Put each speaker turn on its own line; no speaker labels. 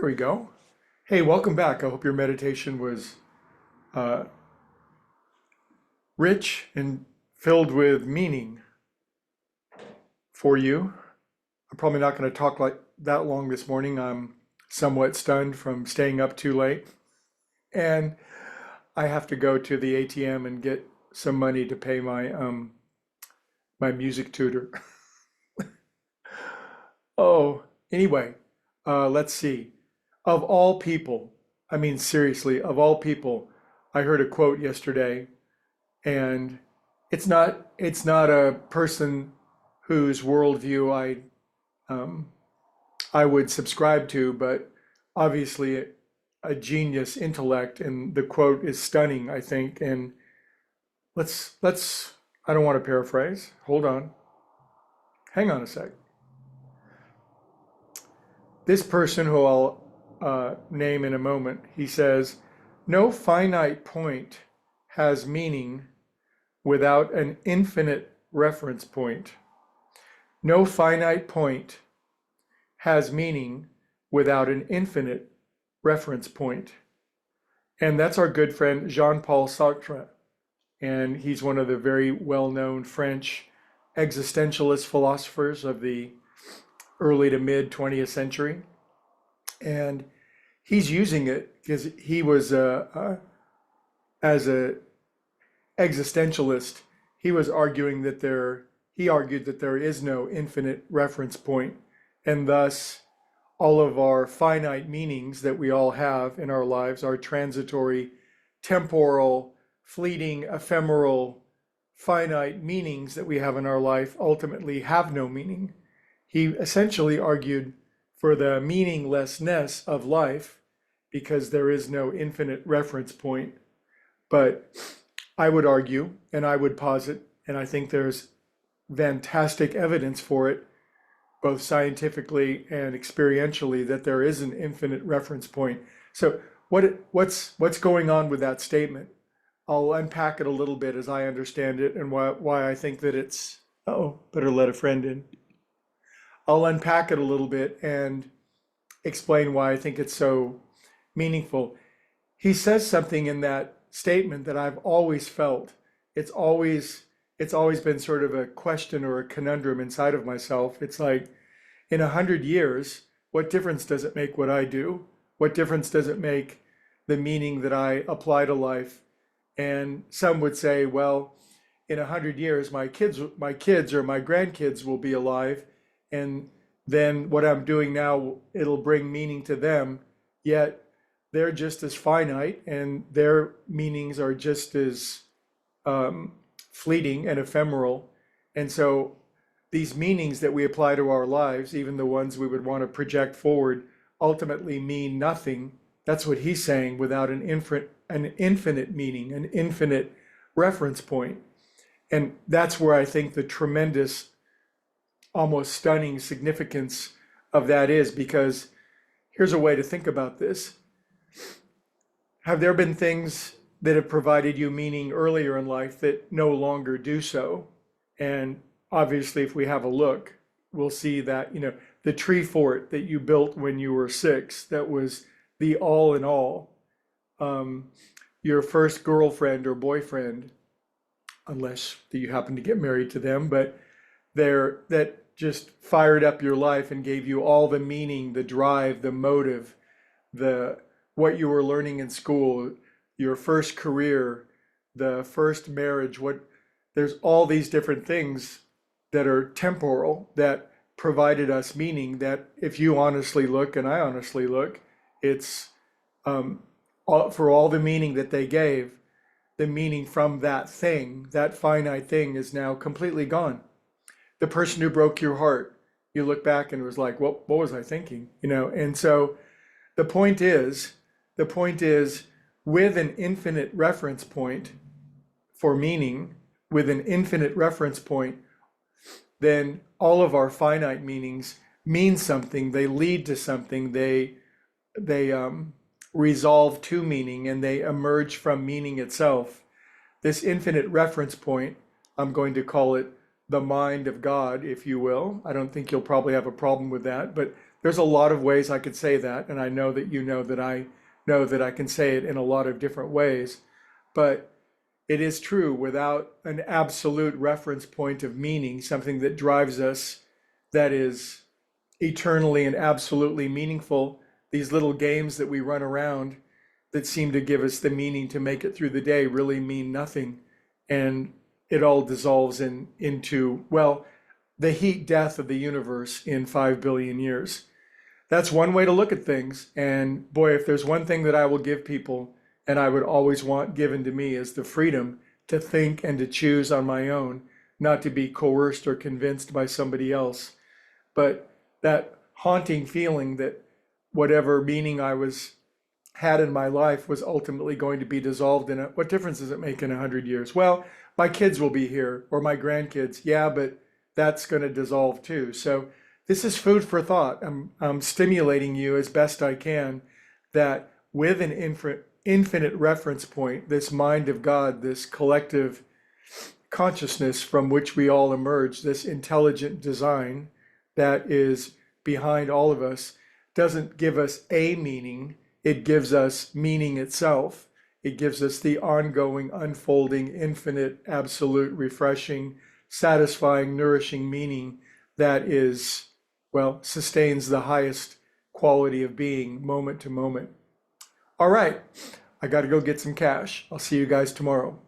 we go. Hey, welcome back. I hope your meditation was uh, rich and filled with meaning for you. I'm probably not going to talk like that long this morning. I'm somewhat stunned from staying up too late, and I have to go to the ATM and get some money to pay my music tutor. Oh, anyway, let's see. Of all people, I mean seriously, of all people, I heard a quote yesterday, and it's not a person whose worldview um, I would subscribe to, but obviously a genius intellect, and the quote is stunning, I think. And let's I don't want to paraphrase. Hold on. Hang on a sec. This person, who I'll name in a moment, he says, no finite point has meaning without an infinite reference point. No finite point has meaning without an infinite reference point. And that's our good friend Jean-Paul Sartre. And he's one of the very well-known French existentialist philosophers of the early to mid 20th century. And he's using it because he was, as a existentialist, he was arguing that he argued that there is no infinite reference point, and thus all of our finite meanings that we all have in our lives are transitory, temporal, fleeting, ephemeral, finite meanings that we have in our life ultimately have no meaning. He essentially argued for the meaninglessness of life because there is no infinite reference point. But I would argue, and I would posit, and I think there's fantastic evidence for it, both scientifically and experientially, that there is an infinite reference point. So what's going on with that statement? I'll unpack it a little bit as I understand it, and why I think that it's, oh, better let a friend in. I'll unpack it a little bit and explain why I think it's so meaningful. He says something in that statement that I've always felt. It's always been sort of a question or a conundrum inside of myself. It's like, in 100 years, what difference does it make what I do? What difference does it make the meaning that I apply to life? And some would say, well, in 100 years, my kids or my grandkids will be alive, and then what I'm doing now, it'll bring meaning to them. Yet they're just as finite, and their meanings are just as fleeting and ephemeral. And so these meanings that we apply to our lives, even the ones we would want to project forward, ultimately mean nothing. That's what he's saying, without an infinite meaning, an infinite reference point. And that's where I think the tremendous, almost stunning significance of that is, because here's a way to think about this. Have there been things that have provided you meaning earlier in life that no longer do so? And obviously, if we have a look, we'll see that, the tree fort that you built when you were 6, that was the all in all. Your first girlfriend or boyfriend, unless you happen to get married to them, but that just fired up your life and gave you all the meaning, the drive, the motive, what you were learning in school, your first career, the first marriage. There's all these different things that are temporal that provided us meaning, that if you honestly look and I honestly look, it's for all the meaning that they gave, the meaning from that thing, that finite thing, is now completely gone. The person who broke your heart, you look back and it was like, what was I thinking? And so the point is, with an infinite reference point for meaning, with an infinite reference point, then all of our finite meanings mean something. They lead to something. They resolve to meaning, and they emerge from meaning itself. This infinite reference point, I'm going to call it the mind of God, if you will. I don't think you'll probably have a problem with that, but there's a lot of ways I could say that, and I know that you know that I can say it in a lot of different ways. But it is true, without an absolute reference point of meaning, something that drives us, that is eternally and absolutely meaningful, these little games that we run around that seem to give us the meaning to make it through the day really mean nothing. And it all dissolves into, well, the heat death of the universe in 5 billion years. That's one way to look at things. And boy, if there's one thing that I will give people, and I would always want given to me, is the freedom to think and to choose on my own, not to be coerced or convinced by somebody else. But that haunting feeling that whatever meaning I was had in my life was ultimately going to be dissolved in what difference does it make in 100 years? Well, my kids will be here, or my grandkids. Yeah, but that's going to dissolve too. So this is food for thought. I'm stimulating you as best I can that with an infinite reference point, this mind of God, this collective consciousness from which we all emerge, this intelligent design that is behind all of us, doesn't give us a meaning. It gives us meaning itself. It gives us the ongoing, unfolding, infinite, absolute, refreshing, satisfying, nourishing meaning that is, well, sustains the highest quality of being moment to moment. All right, I got to go get some cash. I'll see you guys tomorrow.